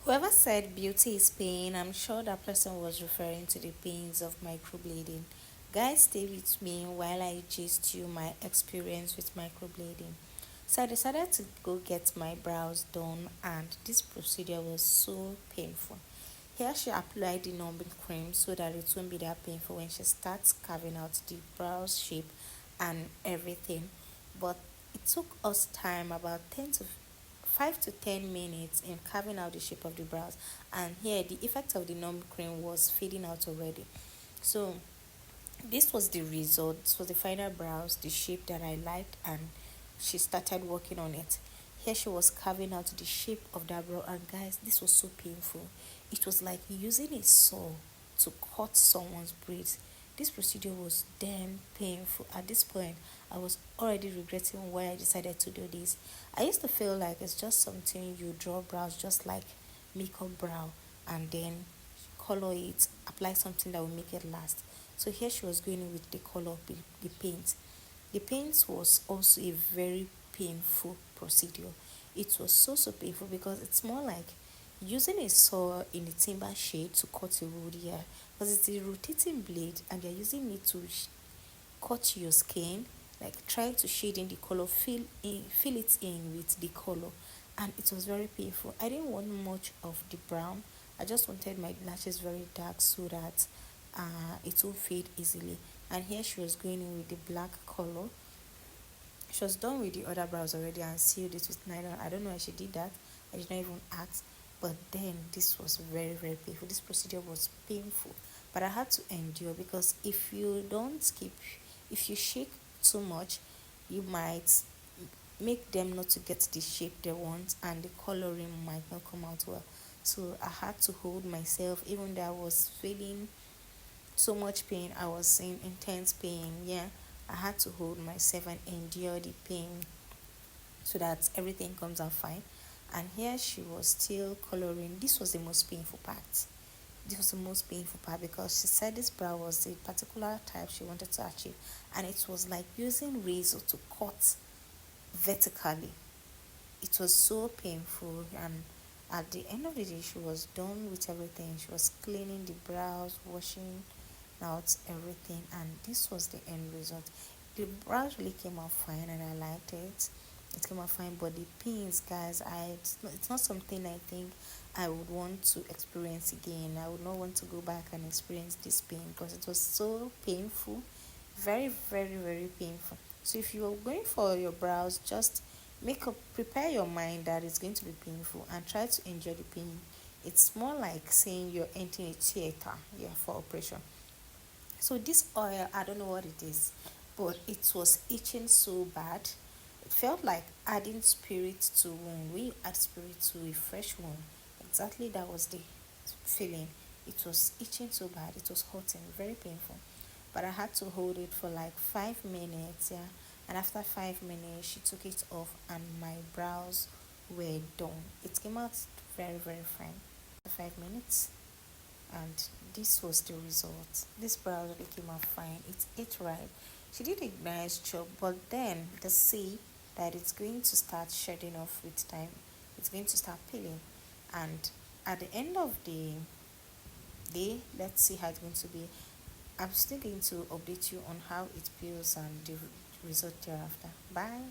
Whoever said beauty is pain, I'm sure that person was referring to the pains of microblading. Guys, stay with me while I gist you my experience with microblading. So I decided to go get my brows done, and this procedure was so painful. Here she applied the numbing cream so that it won't be that painful when she starts carving out the brows shape and everything. But it took us time about 5 to 10 minutes in carving out the shape of the brows, and here the effect of the numbing cream was fading out already. So this was the result. This was the final brows, the shape that I liked, and she started working on it. Here she was carving out the shape of that brow, and guys, this was so painful. It was like using a saw to cut someone's braids. This procedure was damn painful. At this point, I was already regretting why I decided to do this. I used to feel like it's just something you draw brows just like makeup brow, and then color it, apply something that will make it last. So here she was going in with the color of the paint. The paint was also a very painful procedure. It was so painful because it's more like using a saw in a timber shade to cut a wood here, because it's a rotating blade and they're using it to cut your skin, like trying to shade in the color, fill it in with the color, and it was very painful. I didn't want much of the brown. I just wanted my lashes very dark so that it won't fade easily. And here she was going in with the black color. She was done with the other brows already and sealed it with nylon. I don't know why she did that. I did not even ask. But then this was very painful. This procedure was painful. But I had to endure because if you shake too much, you might make them not to get the shape they want, and the coloring might not come out well. So I had to hold myself even though I was feeling so much pain. I was in intense pain. Yeah, I had to hold myself and endure the pain so that everything comes out fine. And here she was still coloring. This was the most painful part. This was the most painful part because she said this brow was a particular type she wanted to achieve, and it was like using razor to cut vertically. It was so painful, and at the end of the day she was done with everything. She was cleaning the brows, washing out everything, and this was the end result. The brows really came out fine and I liked it. It came out fine, but the pins, guys, it's not something I think I would want to experience again. I would not want to go back and experience this pain because it was so painful, very painful. So if you're going for your brows, just prepare your mind that it's going to be painful and try to enjoy the pain. It's more like saying you're entering a theater, yeah, for operation. So this oil, I don't know what it is, but it was itching so bad. It felt like adding spirit to wound. When you add spirit to a fresh wound, exactly that was the feeling. It was itching so bad. It was hurting, very painful. But I had to hold it for like 5 minutes, yeah. And after 5 minutes, she took it off, and my brows were done. It came out very fine. 5 minutes, and this was the result. This brow really came out fine. It's it right. She did a nice job, but then the see that it's going to start shedding off with time. It's going to start peeling, and at the end of the day, let's see how it's going to be. I'm still going to update you on how it peels and the result thereafter. Bye.